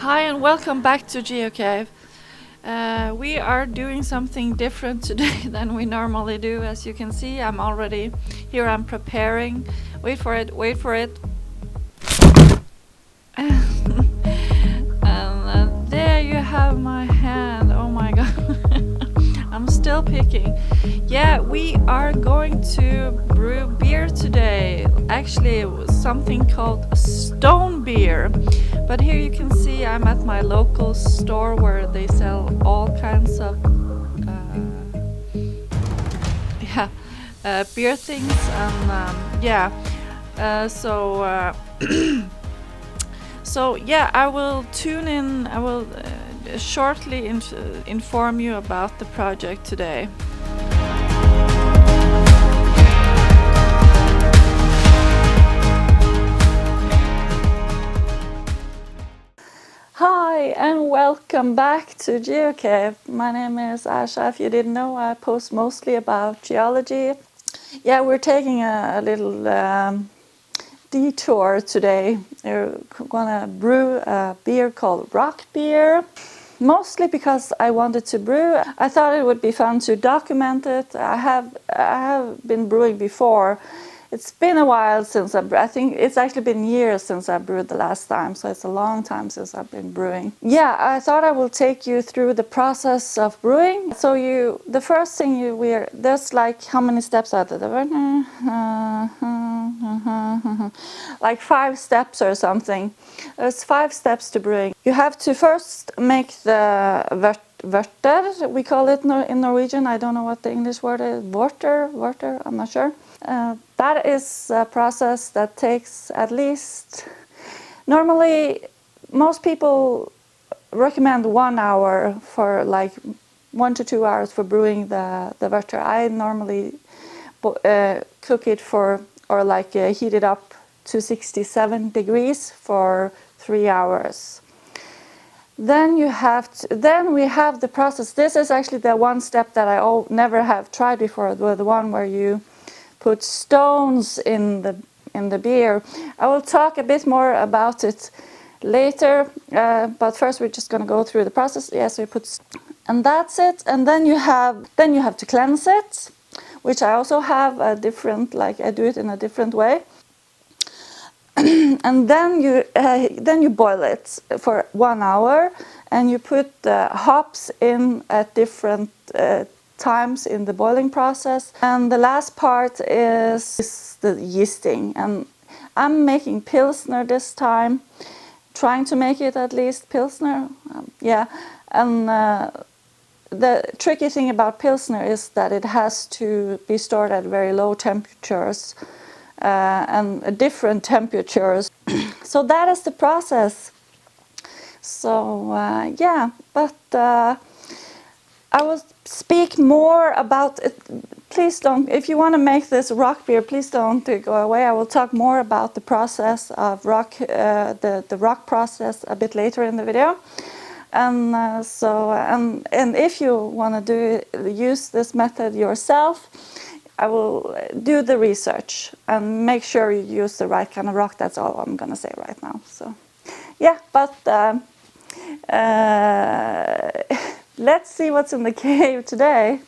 Hi and welcome back to GeoCave. We are doing something different today than we normally do. As you can see, I'm already here. I'm preparing. Wait for it. Wait for it. And there you have my hand. Oh my god. I'm still picking. Yeah, we are going to brew beer today. Actually, it was something called STONEBEER. But here you can see I'm at my local store where they sell all kinds of beer things. So yeah, I will tune in. I will shortly inform you about the project today. Hi and welcome back to GeoCave. My name is Asha. If you didn't know, I post mostly about geology. Yeah, we're taking a little detour today. We're gonna brew a beer called rock beer. Mostly because I wanted to brew. I thought it would be fun to document it. I have been brewing before. It's been a while since I think it's actually been years since I brewed the last time, so it's a long time since I've been brewing. Yeah, I thought I will take you through the process of brewing. So the first thing there's like, how many steps are there? Like 5 steps or something. There's 5 steps to brewing. You have to first make the vørter, we call it in Norwegian. I don't know what the English word is. Vorter, I'm not sure. That is a process that takes at least, normally most people recommend 1 hour for like 1 to 2 hours for brewing the vørter. I normally cook it heat it up to 67 degrees for 3 hours. Then we have the process. This is actually the one step that I never have tried before, the one where you put stones in the beer. I will talk a bit more about it later, but first we're just going to go through the process. Yes, we put, and that's it. And then you have to cleanse it, which I also have a different, I do it in a different way. And then you boil it for 1 hour, and you put the hops in at different times in the boiling process. And the last part is the yeasting. And I'm making Pilsner this time, trying to make it at least Pilsner. And the tricky thing about Pilsner is that it has to be stored at very low temperatures and different temperatures. So that is the process. So I will speak more about it. Please don't, if you want to make this rock beer, please don't go away. I will talk more about the process of rock, the rock process a bit later in the video. And and if you want to use this method yourself, I will do the research and make sure you use the right kind of rock. That's all I'm going to say right now. So, yeah, but let's see what's in the cave today.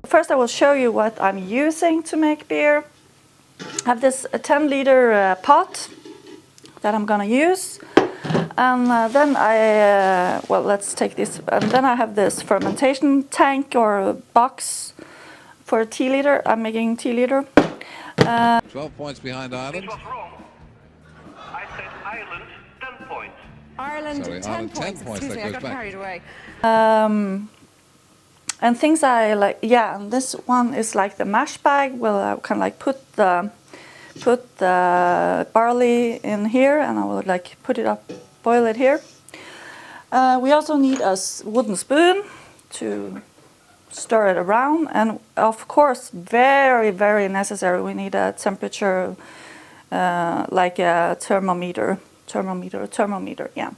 First I will show you what I'm using to make beer. I have this 10-liter pot that I'm gonna use, and then let's take this, and then I have this fermentation tank or box for a tea-liter. I'm making tea-liter. 12 points behind Ireland. It was wrong. I said Ireland 10 points. Ireland, Sorry, 10 Ireland, 10 points. points. Excuse That me, I goes got back. carried away. And things I like, yeah, and this one is like the mash bag. Well, I can like put the barley in here, and I will like put it up, boil it here. We also need a wooden spoon to stir it around, and of course, very, very necessary, we need a temperature, like a thermometer, yeah.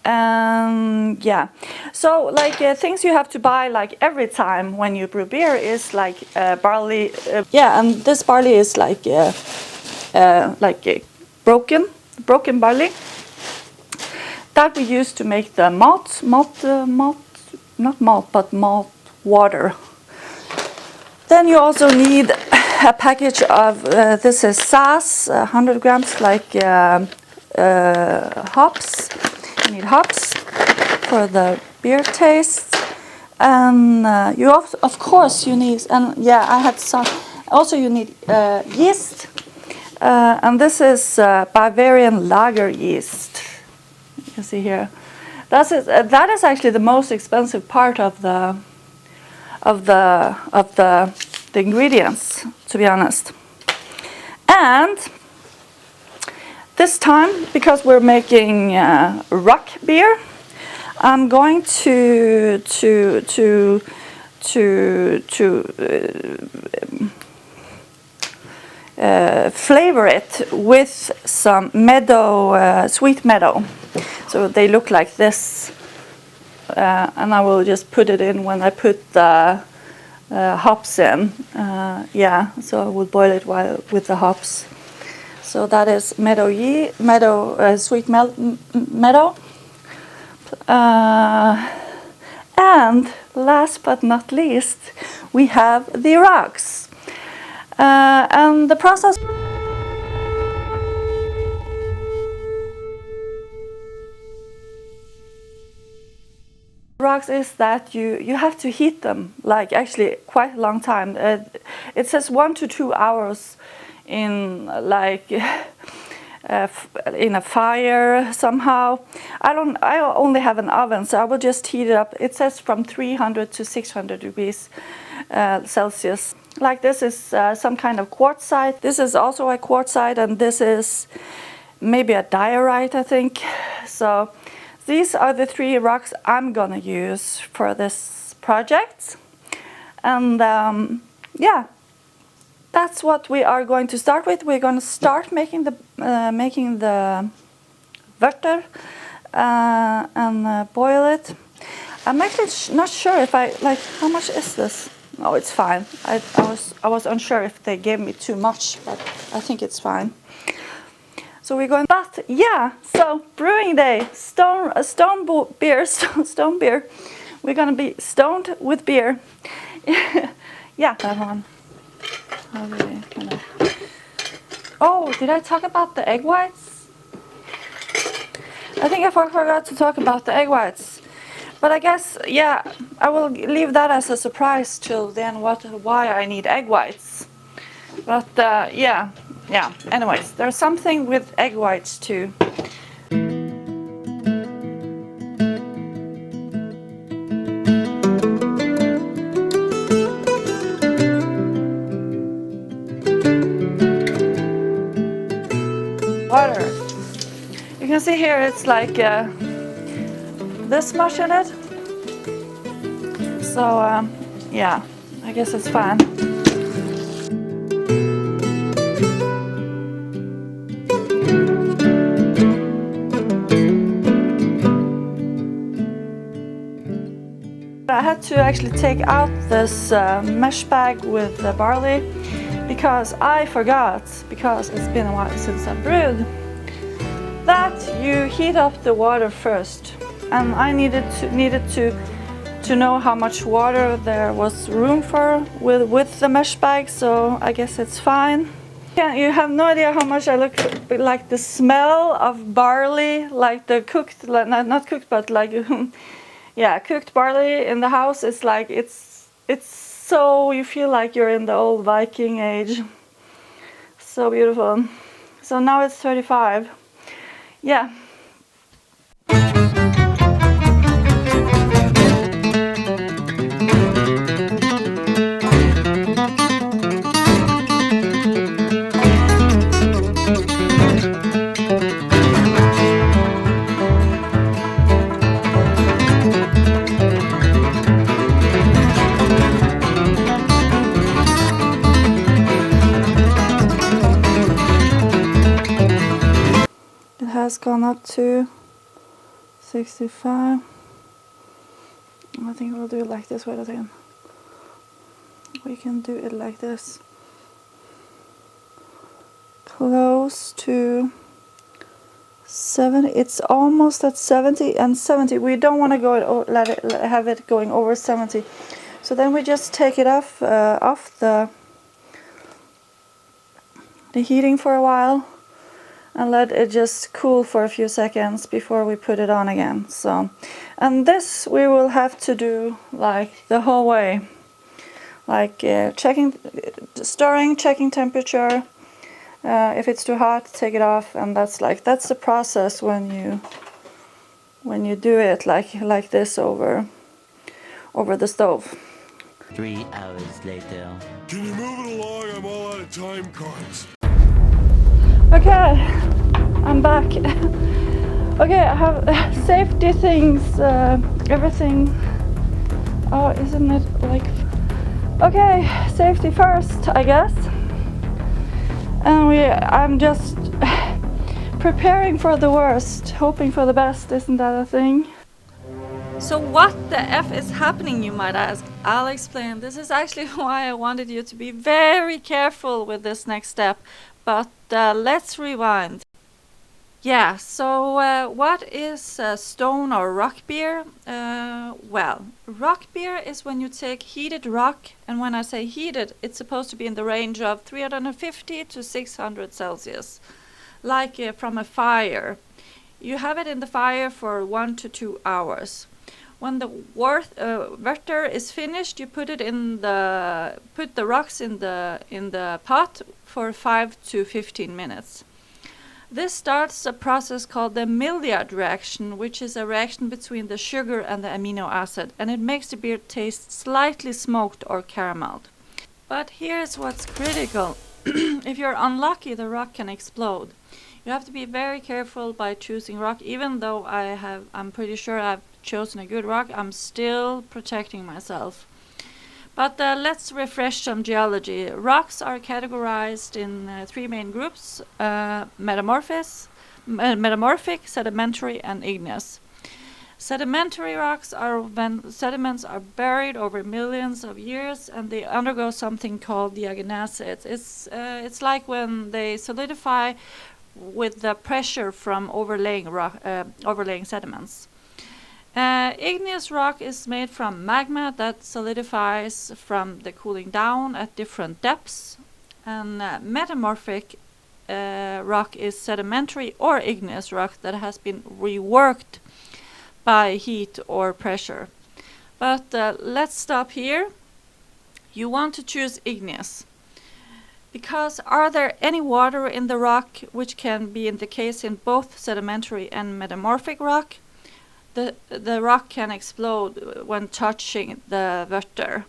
And yeah, so like things you have to buy like every time when you brew beer is like barley, yeah, and this barley is like broken barley that we use to make the malt water. Then you also need a package of this is SAS, 100 grams, like hops. You need hops for the beer taste, and you of course you need, and yeah, I had some. Also, you need yeast, and this is Bavarian lager yeast. You can see here. That is actually the most expensive part of the ingredients, to be honest. And this time, because we're making rock beer, I'm going to flavor it with some meadow, sweet meadow. So they look like this, and I will just put it in when I put the hops in. Yeah, so I will boil it with the hops. So that is sweet meadow. And last but not least, we have the rocks. And the process rocks is that you have to heat them, like actually quite a long time. It says 1 to 2 hours in like in a fire somehow. I only have an oven, so I will just heat it up. It says from 300 to 600 degrees Celsius. Like this is some kind of quartzite. This is also a quartzite, and this is maybe a diorite, I think. So these are the 3 rocks I'm gonna use for this project. And yeah, that's what we are going to start with. We're going to start making the vörter and boil it. I'm actually not sure if I like. How much is this? No, it's fine. I was unsure if they gave me too much, but I think it's fine. So we're going. But yeah, so brewing day, stone beer. We're gonna be stoned with beer. Yeah, that one. Oh, did I talk about the egg whites? I think I forgot to talk about the egg whites. But I guess, yeah, I will leave that as a surprise till then, why I need egg whites. But yeah. Anyways, there's something with egg whites too. Water. You can see here it's like this much in it. So yeah, I guess it's fine. I had to actually take out this mesh bag with the barley because I forgot, because it's been a while since I brewed, that you heat up the water first. And I needed to know how much water there was room for with the mesh bag, so I guess it's fine. You have no idea how much I look like the smell of barley, like the cooked, not cooked, but like yeah, cooked barley in the house. It's like it's so, you feel like you're in the old Viking age. So beautiful. So now it's 35. Yeah. gone up to 65. I think we'll do it like this. Wait a second. We can do it like this. Close to 70. It's almost at 70 and 70. We don't want to go have it going over 70. So then we just take it off the heating for a while and let it just cool for a few seconds before we put it on again. So, and this we will have to do like the whole way, like stirring, checking temperature. If it's too hot, take it off, and that's the process when you do it like this over the stove. 3 hours later. Can you move it along? I'm all out of time cards. Okay, I'm back. Okay, I have safety things, everything. Oh, isn't it like... Okay, safety first, I guess. And I'm just preparing for the worst, hoping for the best, isn't that a thing? So what the F is happening, you might ask? I'll explain. This is actually why I wanted you to be very careful with this next step. But let's rewind. Yeah, so what is stone or rock beer? Well, rock beer is when you take heated rock, and when I say heated, it's supposed to be in the range of 350 to 600 Celsius, like from a fire. You have it in the fire for 1 to 2 hours. When the water is finished, you put the rocks in the pot for 5 to 15 minutes. This starts a process called the Maillard reaction, which is a reaction between the sugar and the amino acid, and it makes the beer taste slightly smoked or carameled. But here's what's critical. If you're unlucky, the rock can explode. You have to be very careful by choosing rock. Even though I'm pretty sure I've chosen a good rock, I'm still protecting myself. But let's refresh some geology. Rocks are categorized in 3 main groups: metamorphic, sedimentary, and igneous. Sedimentary rocks are when sediments are buried over millions of years and they undergo something called diagenesis. It's like when they solidify with the pressure from overlaying sediments. Igneous rock is made from magma that solidifies from the cooling down at different depths, and metamorphic rock is sedimentary or igneous rock that has been reworked by heat or pressure. But let's stop here. You want to choose igneous because are there any water in the rock, which can be in the case in both sedimentary and metamorphic rock? The rock can explode when touching the water.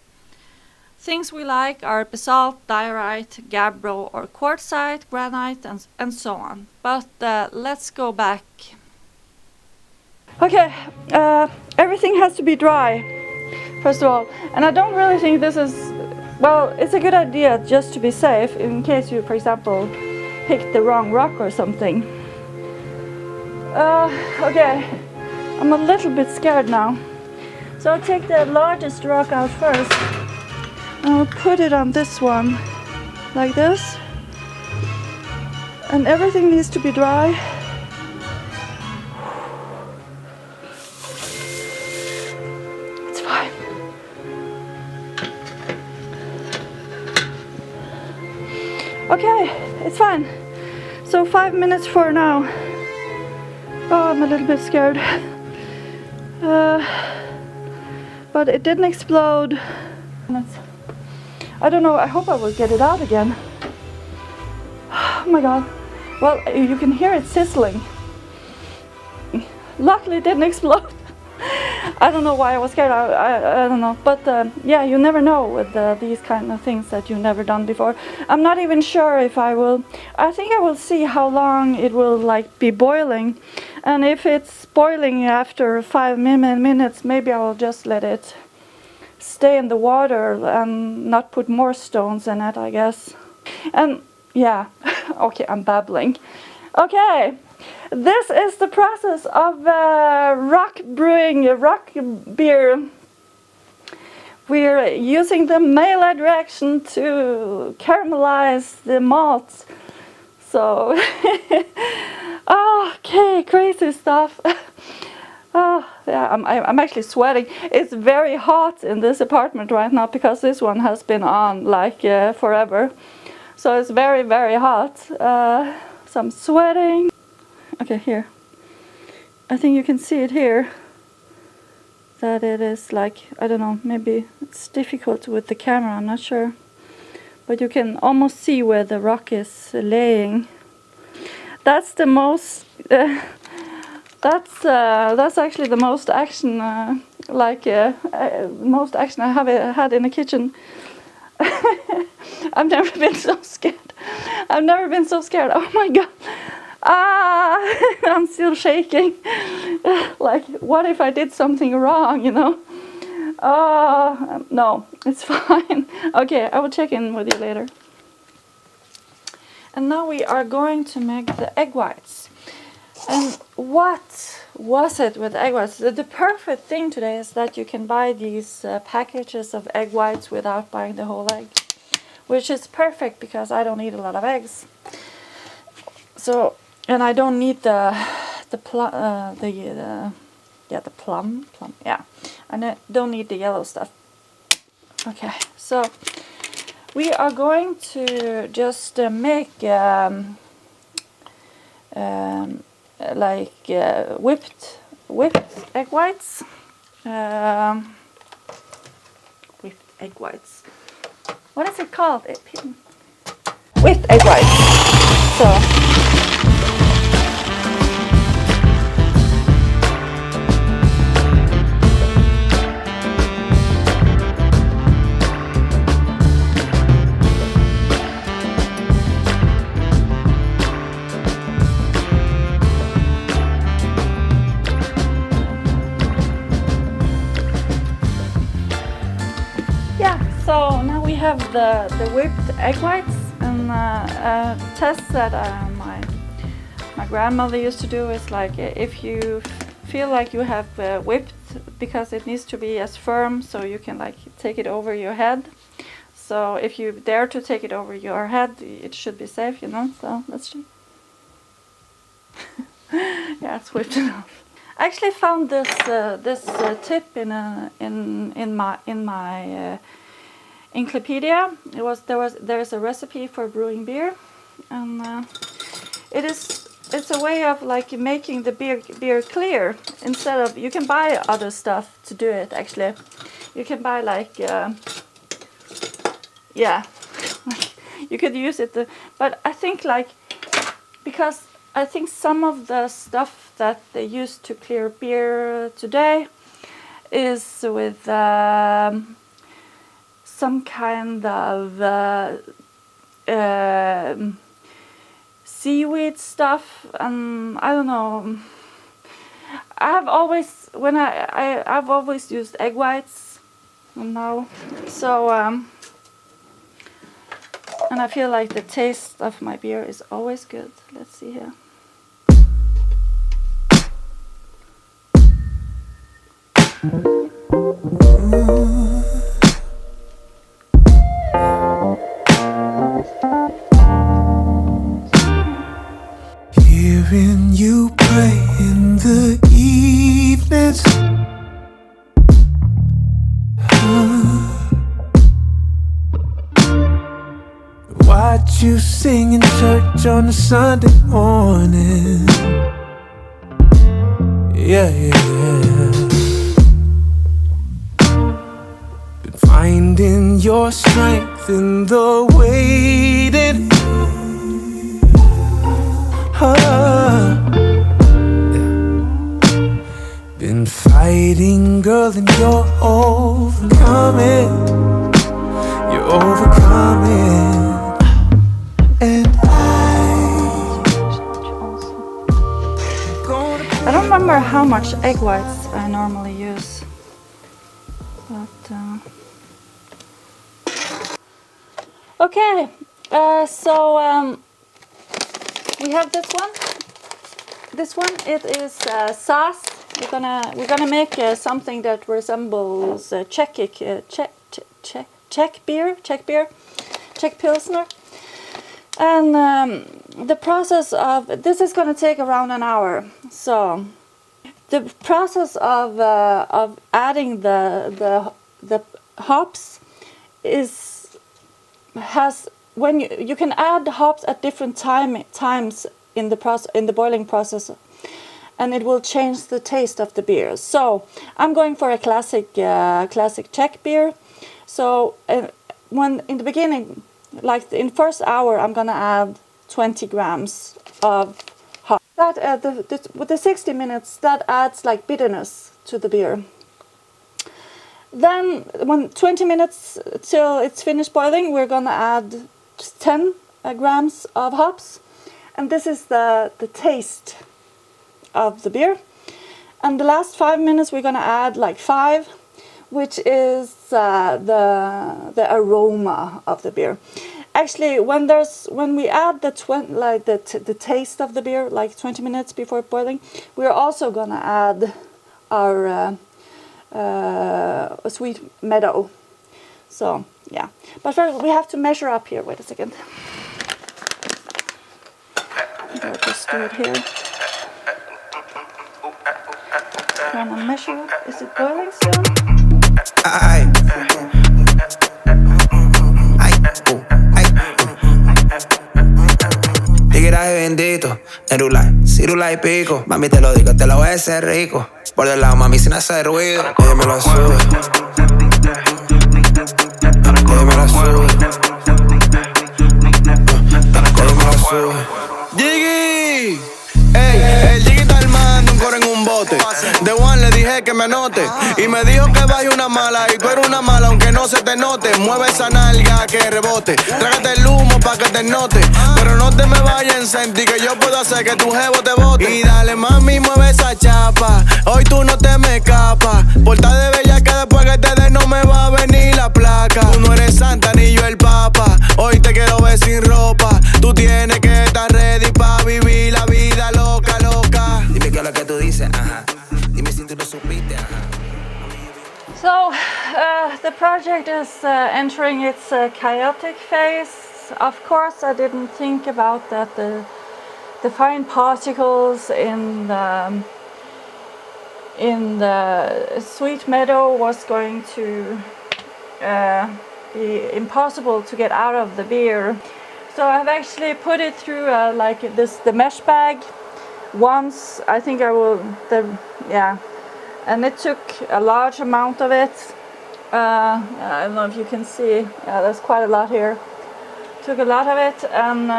Things we like are basalt, diorite, gabbro or quartzite, granite, and so on. But let's go back. Okay, everything has to be dry, first of all. And I don't really think this is... Well, it's a good idea just to be safe, in case you, for example, picked the wrong rock or something. Okay. I'm a little bit scared now. So I'll take the largest rock out first. And I'll put it on this one, like this. And everything needs to be dry. It's fine. Okay, it's fine. So 5 minutes for now. Oh, I'm a little bit scared. But it didn't explode. I don't know, I hope I will get it out again. Oh my god. Well, you can hear it sizzling. Luckily it didn't explode. I don't know why I was scared, I don't know. But yeah, you never know with these kind of things that you've never done before. I'm not even sure if I will... I think I will see how long it will be boiling. And if it's boiling after 5 minutes, maybe I will just let it stay in the water and not put more stones in it, I guess. And yeah, okay, I'm babbling. Okay, This is the process of rock brewing, rock beer. We're using the Maillard reaction to caramelize the malts. So, okay, crazy stuff. Oh, yeah, I'm actually sweating. It's very hot in this apartment right now because this one has been on like forever. So it's very, very hot. So I'm sweating. Okay, here. I think you can see it here. That it is like, I don't know, maybe it's difficult with the camera, I'm not sure. But you can almost see where the rock is laying. That's the most, that's actually the most action, most action I have had in the kitchen. I've never been so scared. I've never been so scared. Oh my god. I'm still shaking. Like, what if I did something wrong, you know? No, it's fine. Okay, I will check in with you later. And now we are going to make the egg whites. And what was it with egg whites? The perfect thing today is that you can buy these packages of egg whites without buying the whole egg, which is perfect because I don't eat a lot of eggs. So, and I don't need the plum, yeah. I don't need the yellow stuff. Okay, so we are going to just make whipped egg whites. Whipped egg whites. What is it called? Whipped egg whites. So. So now we have the whipped egg whites, and a test that my grandmother used to do is like if you feel like you have whipped, because it needs to be as firm so you can like take it over your head. So if you dare to take it over your head, it should be safe, you know. So let's see. Yeah, it's whipped enough. I actually found this tip in my Encyclopedia. There's a recipe for brewing beer, and it's a way of like making the beer clear. Instead of, you can buy other stuff to do it. Actually, you can buy like yeah, you could use it. But I think like, because I think some of the stuff that they use to clear beer today is with some kind of seaweed stuff, and I don't know. I've always I've always used egg whites, now, so and I feel like the taste of my beer is always good. Let's see here. Hearing you play in the evenings, watch you sing in church on a Sunday morning. Yeah. Been finding your strength in the waiting. Been fighting, girl, and you're overcoming. You're overcoming. And I don't remember how much egg whites I normally use, but okay. So we have this one. This one, it is sauce. We're gonna make something that resembles Czech beer, Czech Pilsner. And the process of this is gonna take around an hour. So the process of adding the hops has when you can add the hops at different times in the boiling process, and it will change the taste of the beer. So I'm going for a classic Czech beer. So when in the beginning, like in first hour, I'm gonna add 20 grams of hops. That with the 60 minutes, that adds like bitterness to the beer. Then when 20 minutes till it's finished boiling, we're gonna add 10 grams of hops, and this is the taste of the beer. And the last 5 minutes we're gonna add like 5, which is the aroma of the beer. Actually, when we add the taste of the beer, like 20 minutes before boiling, we're also gonna add our sweet meadow. So yeah, but first we have to measure up here. Wait a second. I'll just do it here. Can I measure up? Is it boiling still? Tigreaje bendito, Nerula, Cirula y pico. Mami, te lo digo, te lo voy a hacer rico. Por del lado, mami, sin hacer ruido. Ella me lo sube. Ella me lo sube. Ella me lo sube. Jiggy, ey, el Jiggy está armando un coro en un bote. De Juan le dije que me anote y me dijo que vaya una mala y tú eres una mala aunque no se te note. Mueve esa nalga que rebote, trágate el humo pa' que te note, pero no te me vayas en sentir que yo puedo hacer que tu jevo te bote. Y dale mami, mueve esa chapa, hoy tú no te me escapas. Porta de bella que después que te dé no me va a venir la placa. Tú no eres santa ni yo el papa, hoy te quiero ver sin ropa. Tú tienes que estar ready pa' vivir la vida loca, loca. Dime qué es lo que tú dices, ajá. Dime si tú lo supiste, ajá. So the project is entering its chaotic phase. Of course, I didn't think about that the fine particles in the sweet meadow was going to be impossible to get out of the beer. So I've actually put it through the mesh bag once. I think I will and it took a large amount of it. I don't know if you can see. Yeah, there's quite a lot here. Took a lot of it, and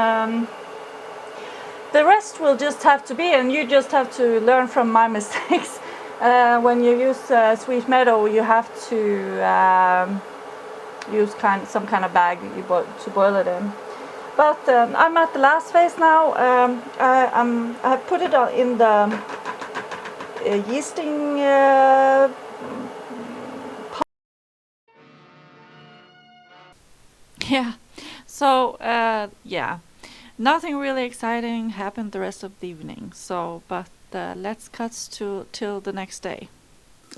the rest will just have to be, and you just have to learn from my mistakes. When you use sweet meadow, you have to use some kind of bag to boil it in. But I'm at the last phase now. I have put it in the yeasting yeah. So yeah, nothing really exciting happened the rest of the evening. So, but let's cut till the next day.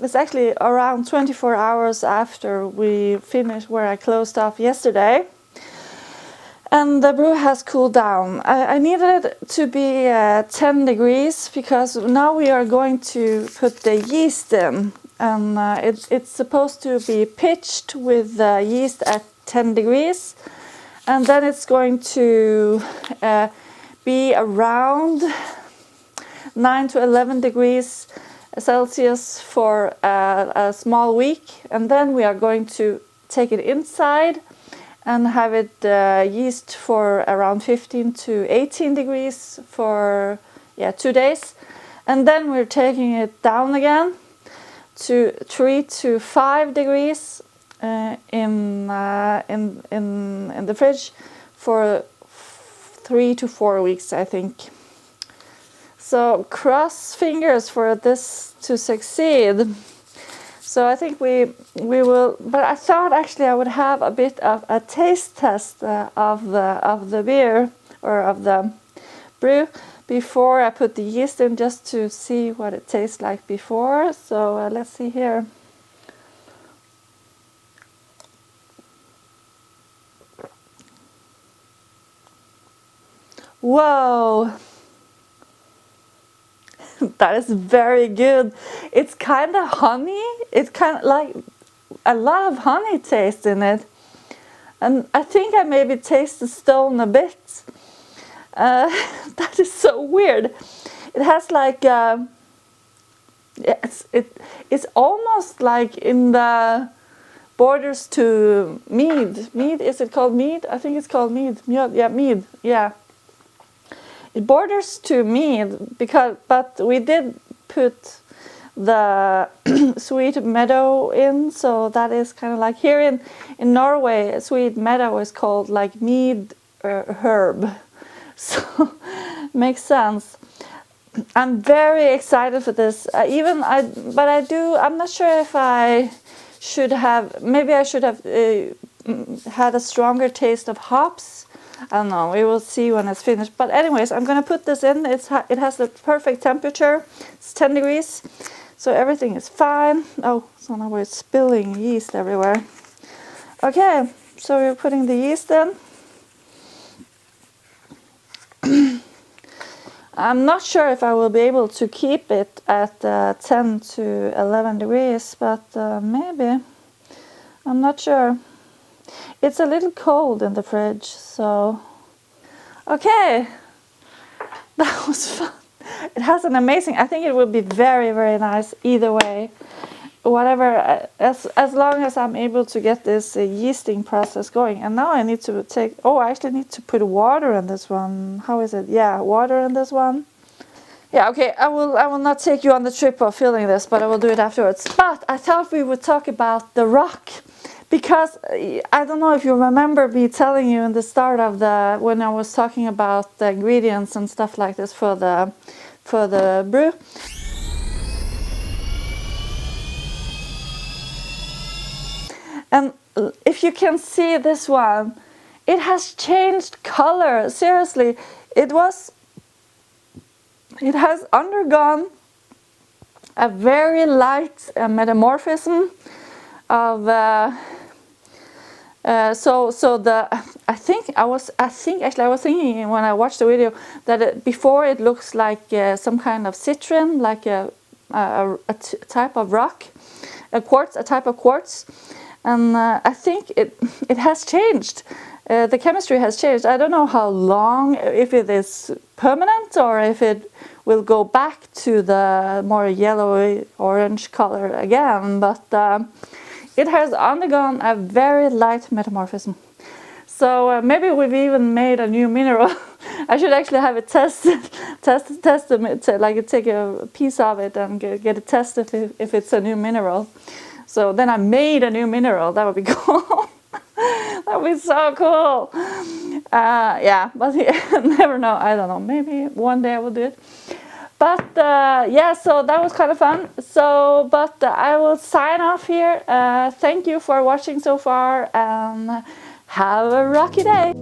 It's actually around 24 hours after we finished where I closed off yesterday. And the brew has cooled down. I needed it to be 10 degrees because now we are going to put the yeast in. And it's supposed to be pitched with the yeast at 10 degrees. And then it's going to be around 9 to 11 degrees Celsius for a small week. And then we are going to take it inside and have it yeast for around 15 to 18 degrees for 2 days. And then we're taking it down again to 3 to 5 degrees in the fridge for 3 to 4 weeks, I think. So cross fingers for this to succeed. So I think we will, but I thought actually I would have a bit of a taste test of the beer or of the brew, before I put the yeast in, just to see what it tastes like before. So let's see here. Whoa, that is very good. It's kind of honey. It's kind of like a lot of honey taste in it. And I think I maybe taste the stone a bit. That is so weird. It has like, it's almost like in the borders to mead. Mead, is it called mead? I think it's called mead. Yeah, mead, yeah. It borders to mead, but we did put the sweet meadow in, so that is kind of like here in Norway, sweet meadow is called like mead herb, so makes sense. I'm very excited for this. I'm not sure if I should have. Maybe I should have had a stronger taste of hops. I don't know, we will see when it's finished. But anyways, I'm gonna put this in. It has the perfect temperature. It's 10 degrees, so everything is fine. Oh, so now we're spilling yeast everywhere. Okay, so we're putting the yeast in. I'm not sure if I will be able to keep it at 10 to 11 degrees, but maybe. I'm not sure. It's a little cold in the fridge, so... Okay, that was fun. It has an amazing... I think it will be very, very nice either way. Whatever, as long as I'm able to get this yeasting process going. And now I need to take... Oh, I actually need to put water in this one. How is it? Yeah, water in this one. Yeah, okay, I will not take you on the trip of filling this, but I will do it afterwards. But I thought we would talk about the rock. Because I don't know if you remember me telling you in the start of when I was talking about the ingredients and stuff like this for the brew. And if you can see this one, it has changed color. Seriously, it has undergone a very light metamorphism of I think I was thinking when I watched the video that before it looks like some kind of citron, like a type of rock, a type of quartz, and I think it has changed. The chemistry has changed. I don't know how long, if it is permanent or if it will go back to the more yellowy orange color again, but it has undergone a very light metamorphism. So maybe we've even made a new mineral. I should actually have it tested, like take a piece of it and get it tested if it's a new mineral. So then I made a new mineral. That would be cool. That would be so cool. Yeah, but never know. I don't know. Maybe one day I will do it. But yeah, so that was kind of fun. So, but I will sign off here. Thank you for watching so far, and have a rocky day.